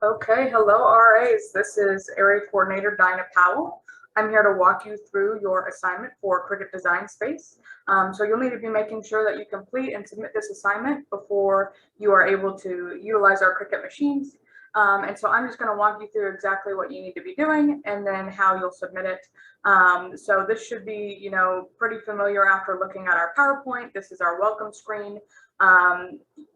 Okay, hello RAs. This is Area Coordinator Dinah Powell. I'm here to walk you through your assignment for Cricut Design Space. So you'll need to be making sure that you complete and submit this assignment before you are able to utilize our Cricut machines. And so I'm just going to walk you through exactly what you need to be doing and then how you'll submit it. So this should be, pretty familiar after looking at our PowerPoint. This is our welcome screen.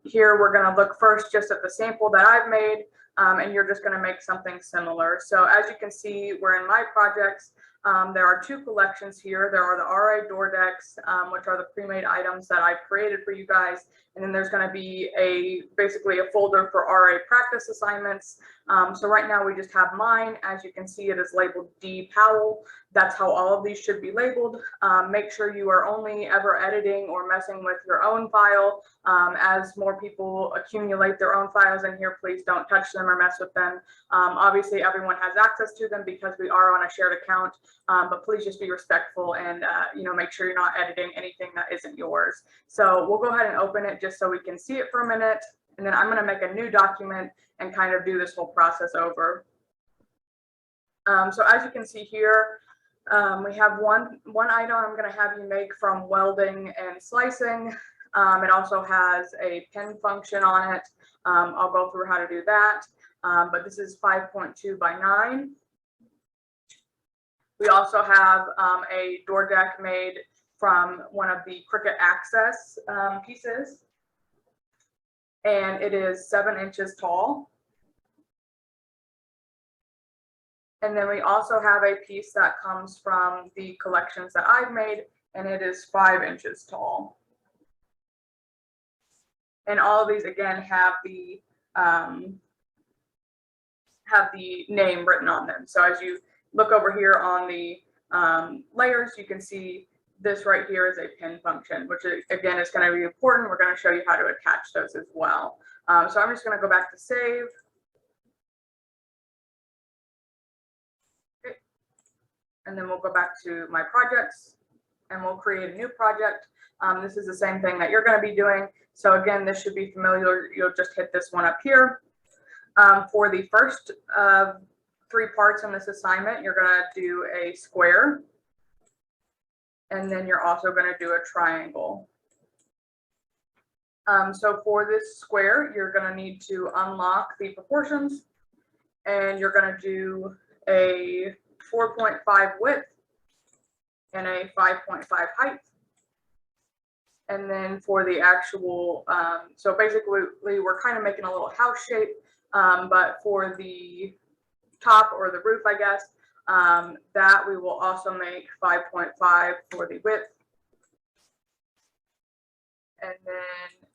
Here we're going to look first just at the sample that I've made. And you're just going to make something similar. So as you can see, we're in my projects. There are two collections here. There are the RA door decks, which are the pre-made items that I've created for you guys. And then there's going to be basically a folder for RA practice assignments. So right now we just have mine. As you can see, it is labeled D Powell. That's how all of these should be labeled. Make sure you are only ever editing or messing with your own file. As more people accumulate their own files in here, please don't touch them or mess with them. Obviously, everyone has access to them because we are on a shared account, but please just be respectful and make sure you're not editing anything that isn't yours. So we'll go ahead and open it just so we can see it for a minute, and then I'm going to make a new document and kind of do this whole process over. So as you can see here, we have one item I'm going to have you make from welding and slicing. It also has a pen function on it. I'll go through how to do that. But this is 5.2 by 9. We also have a door deck made from one of the Cricut Access pieces. And it is 7 inches tall. And then we also have a piece that comes from the collections that I've made, and it is 5 inches tall. And all of these again have the name written on them. So as you look over here on the layers, you can see this right here is a pin function, which again is going to be important. We're going to show you how to attach those as well. So I'm just going to go back to save. Okay. And then we'll go back to my projects and we'll create a new project. This is the same thing that you're going to be doing. So again, this should be familiar. You'll just hit this one up here. For the first 3 parts in this assignment, you're going to do a square. And then you're also going to do a triangle. So for this square, you're going to need to unlock the proportions. And you're going to do a 4.5 width and a 5.5 height. And then for the actual, so basically we're kind of making a little house shape, but for the top or the roof, I guess, that we will also make 5.5 for the width. And then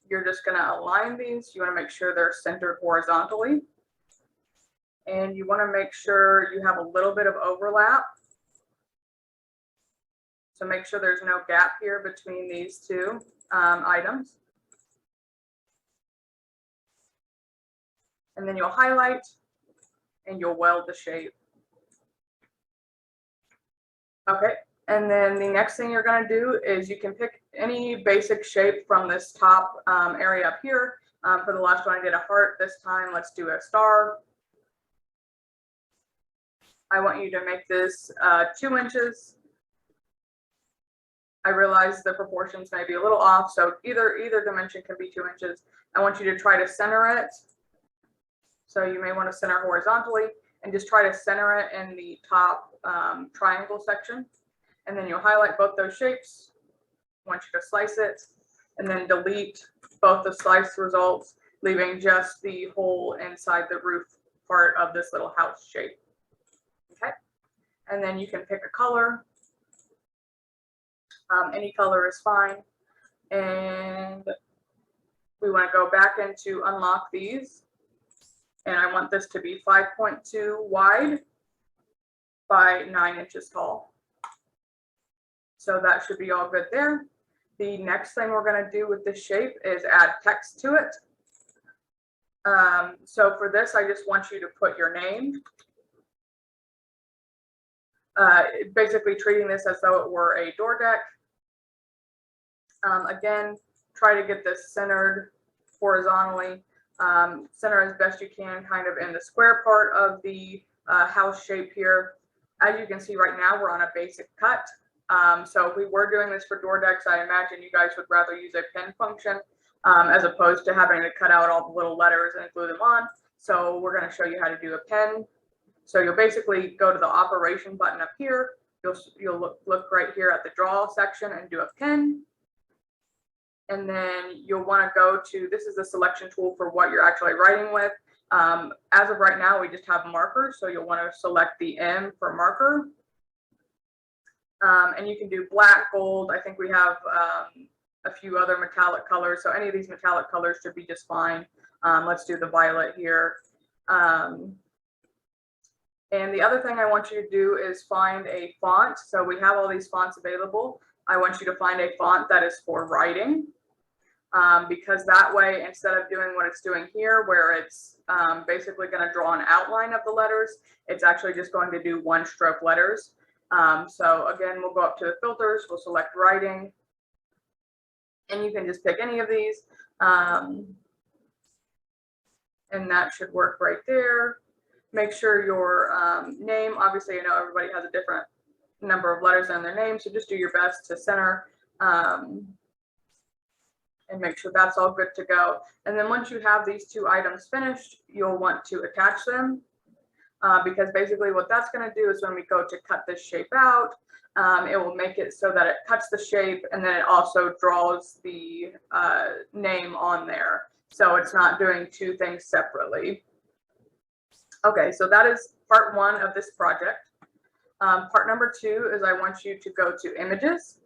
you're just going to align these. You want to make sure they're centered horizontally. And you want to make sure you have a little bit of overlap. So make sure there's no gap here between these two items. And then you'll highlight and you'll weld the shape. Okay, and then the next thing you're going to do is you can pick any basic shape from this top area up here. For the last one, I did a heart. This time, let's do a star. I want you to make this 2 inches. I realize the proportions may be a little off, so either dimension can be 2 inches. I want you to try to center it. So you may want to center horizontally and just try to center it in the top triangle section. And then you'll highlight both those shapes. I want you to slice it and then delete both the slice results, leaving just the hole inside the roof part of this little house shape. Okay, and then you can pick a color. Any color is fine. And we want to go back into unlock these. And I want this to be 5.2 wide by 9 inches tall. So that should be all good there. The next thing we're going to do with this shape is add text to it. So for this, I just want you to put your name. Basically treating this as though it were a door deck. Again, try to get this centered horizontally. Center as best you can kind of in the square part of the house shape here. As you can see right now, we're on a basic cut. So if we were doing this for door decks, I imagine you guys would rather use a pen function as opposed to having to cut out all the little letters and glue them on. So we're going to show you how to do a pen. So you'll basically go to the operation button up here. You'll look right here at the draw section and do a pen. And then you'll want to go to, this is the selection tool for what you're actually writing with. As of right now, we just have markers. So you'll want to select the M for marker. And you can do black, gold. I think we have a few other metallic colors. So any of these metallic colors should be just fine. Let's do the violet here. And the other thing I want you to do is find a font. So we have all these fonts available. I want you to find a font that is for writing, because that way, instead of doing what it's doing here, where it's basically going to draw an outline of the letters, it's actually just going to do one stroke letters. So again, we'll go up to the filters, we'll select writing, and you can just pick any of these. And that should work right there. Make sure your name, obviously, you know, everybody has a different number of letters in their name, so just do your best to center and make sure that's all good to go. And then once you have these two items finished, you'll want to attach them, because basically what that's going to do is when we go to cut this shape out, it will make it so that it cuts the shape and then it also draws the name on there. So it's not doing two things separately. Okay, so that is part one of this project. Part number two is I want you to go to images,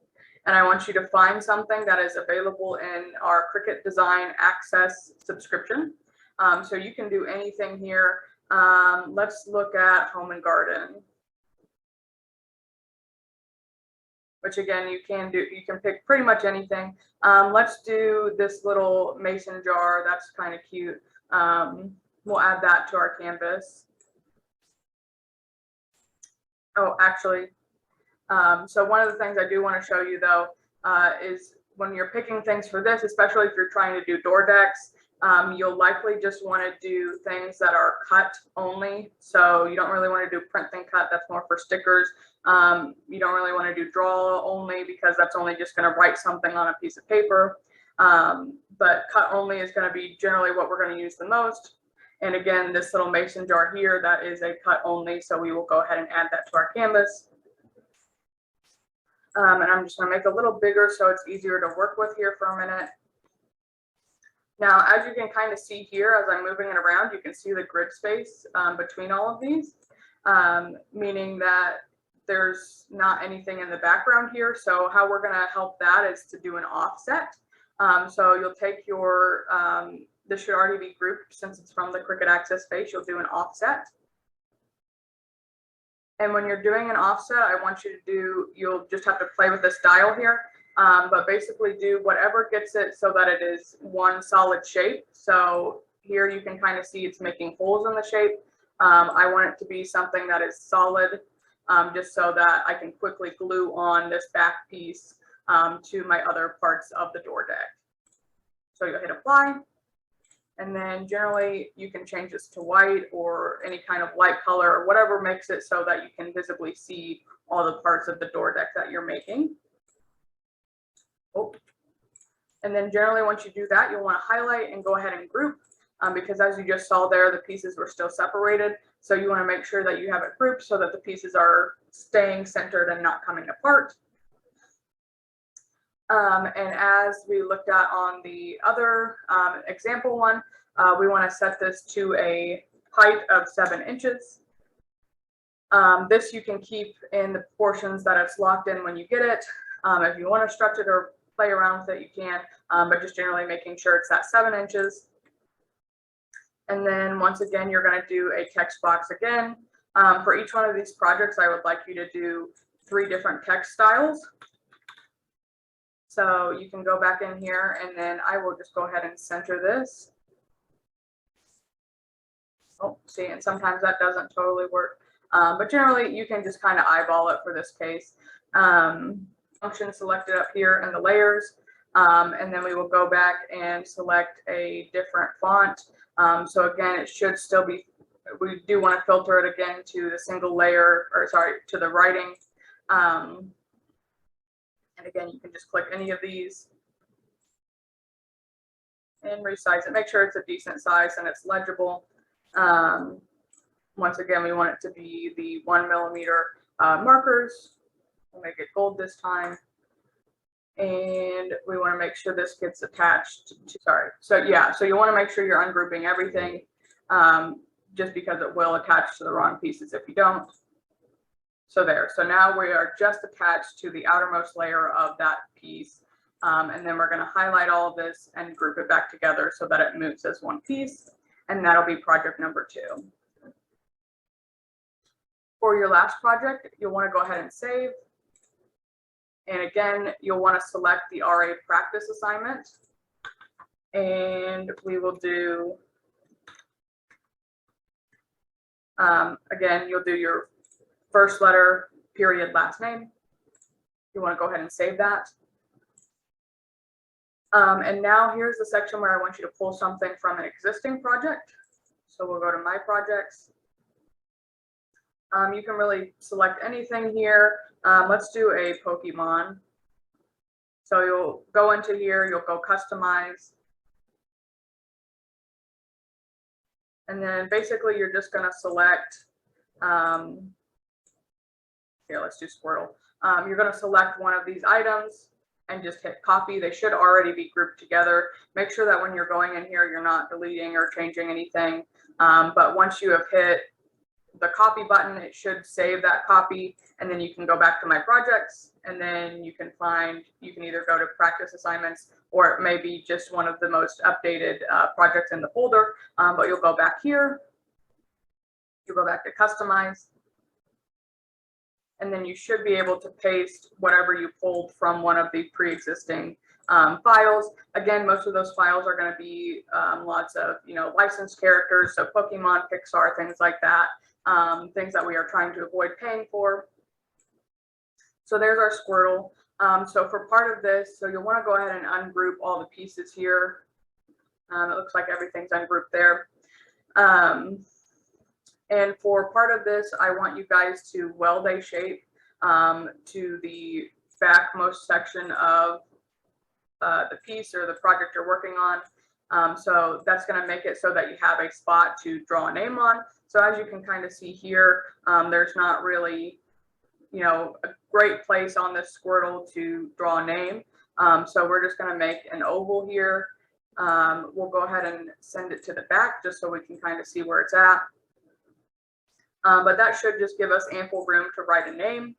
and I want you to find something that is available in our Cricut Design Access subscription. So you can do anything here. Let's look at home and garden, which again, you can pick pretty much anything. Let's do this little mason jar. That's kind of cute. We'll add that to our canvas. Oh, actually, so one of the things I do want to show you though, is when you're picking things for this, especially if you're trying to do door decks, you'll likely just want to do things that are cut only. So you don't really want to do print and cut. That's more for stickers. You don't really want to do draw only, because that's only just going to write something on a piece of paper. But cut only is going to be generally what we're going to use the most. And again, this little mason jar here, that is a cut only. So we will go ahead and add that to our canvas. And I'm just going to make it a little bigger so it's easier to work with here for a minute. Now, as you can kind of see here, as I'm moving it around, you can see the grid space between all of these, meaning that there's not anything in the background here. So how we're going to help that is to do an offset. So you'll take your, this should already be grouped since it's from the Cricut Access space, you'll do an offset. And when you're doing an offset, I want you to do, you'll just have to play with this dial here, but basically do whatever gets it so that it is one solid shape. So here you can kind of see it's making holes in the shape. I want it to be something that is solid, just so that I can quickly glue on this back piece to my other parts of the door deck. So you'll hit apply. And then generally you can change this to white or any kind of light color or whatever makes it so that you can visibly see all the parts of the door deck that you're making. Oh. And then generally once you do that, you'll want to highlight and go ahead and group, because as you just saw there, the pieces were still separated. So you want to make sure that you have it grouped so that the pieces are staying centered and not coming apart. And as we looked at on the other example one, we want to set this to a height of 7 inches. This you can keep in the portions that it's locked in when you get it. If you want to stretch it or play around with it, you can, but just generally making sure it's at 7 inches. And then once again, you're going to do a text box again. For each one of these projects, I would like you to do 3 different text styles. So you can go back in here and then I will just go ahead and center this. Oh, see, and sometimes that doesn't totally work. But generally you can just kind of eyeball it for this case. Function selected up here in the layers. And then we will go back and select a different font. So again, it should still be, we do want to filter it again to the single layer, or sorry, to the writing. And again, you can just click any of these and resize it. Make sure it's a decent size and it's legible. Once again, we want it to be the 1 millimeter markers. We'll make it gold this time. And we want to make sure this gets attached to, sorry. So yeah, so you want to make sure you're ungrouping everything, just because it will attach to the wrong pieces if you don't. So there, so now we are just attached to the outermost layer of that piece. And then we're going to highlight all of this and group it back together so that it moves as one piece. And that'll be project number 2. For your last project, you'll want to go ahead and save. And again, you'll want to select the RA practice assignment. And we will do, again, you'll do your first letter, period, last name. You want to go ahead and save that. And now here's the section where I want you to pull something from an existing project. So we'll go to My Projects. You can really select anything here. Let's do a Pokemon. So you'll go into here, you'll go Customize. And then basically you're just going to select, here, let's do Squirtle. You're going to select one of these items and just hit copy. They should already be grouped together. Make sure that when you're going in here, you're not deleting or changing anything. But once you have hit the copy button, it should save that copy, and then you can go back to My Projects, and then you can find, you can either go to practice assignments, or it may be just one of the most updated projects in the folder, but you'll go back here, you'll go back to Customize, and then you should be able to paste whatever you pulled from one of the pre-existing files. Again, most of those files are going to be lots of, licensed characters, so Pokemon, Pixar, things like that, things that we are trying to avoid paying for. So there's our Squirtle. So for part of this, so you'll want to go ahead and ungroup all the pieces here. It looks like everything's ungrouped there. And for part of this, I want you guys to weld a shape to the backmost section of the piece or the project you're working on. So that's going to make it so that you have a spot to draw a name on. So as you can kind of see here, there's not really, a great place on this Squirtle to draw a name. So we're just going to make an oval here. We'll go ahead and send it to the back just so we can kind of see where it's at. But that should just give us ample room to write a name.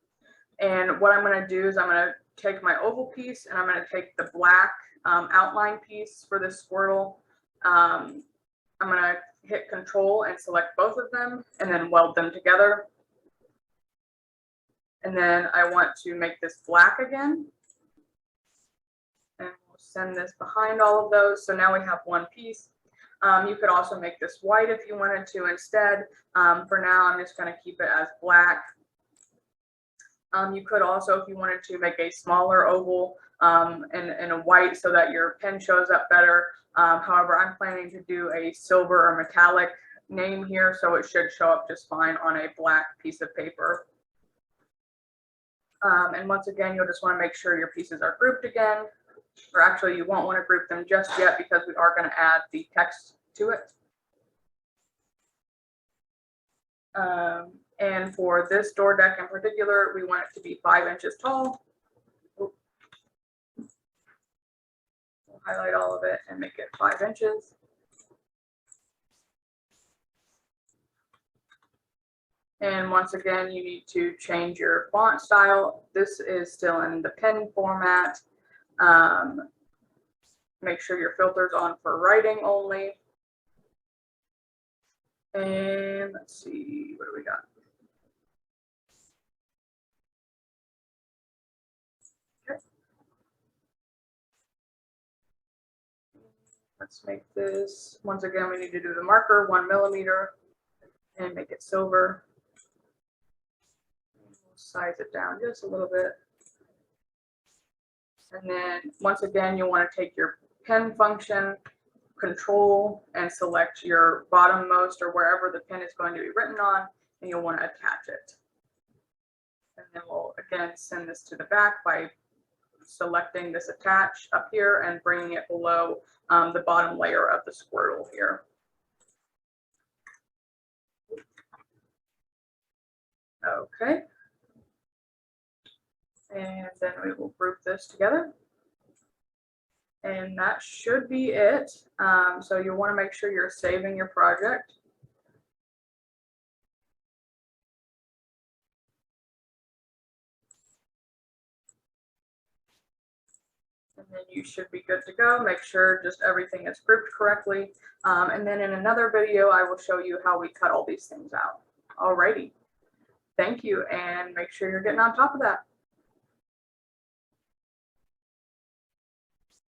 And what I'm going to do is I'm going to take my oval piece and I'm going to take the black outline piece for this Squirtle. I'm going to hit Control and select both of them and then weld them together. And then I want to make this black again. And we'll send this behind all of those. So now we have one piece. You could also make this white if you wanted to instead. For now, I'm just going to keep it as black. You could also, if you wanted to, make a smaller oval in a white so that your pen shows up better. However, I'm planning to do a silver or metallic name here, so it should show up just fine on a black piece of paper. And once again, you'll just want to make sure your pieces are grouped again. Or actually, you won't want to group them just yet because we are going to add the text to it. And for this door deck in particular, we want it to be 5 inches tall. We'll highlight all of it and make it 5 inches. And once again, you need to change your font style. This is still in the pen format. Make sure your filter's on for writing only. And let's see, what do we got? Okay. Let's make this, once again, we need to do the marker 1 millimeter and make it silver. We'll size it down just a little bit. And then once again, you'll want to take your pen function, control and select your bottommost or wherever the pin is going to be written on, and you'll want to attach it. And then we'll again send this to the back by selecting this attach up here and bringing it below the bottom layer of the squirtle here. Okay. And then we will group this together. And that should be it. So you'll want to make sure you're saving your project. And then you should be good to go. Make sure just everything is grouped correctly. And then in another video, I will show you how we cut all these things out. Alrighty. Thank you, and make sure you're getting on top of that.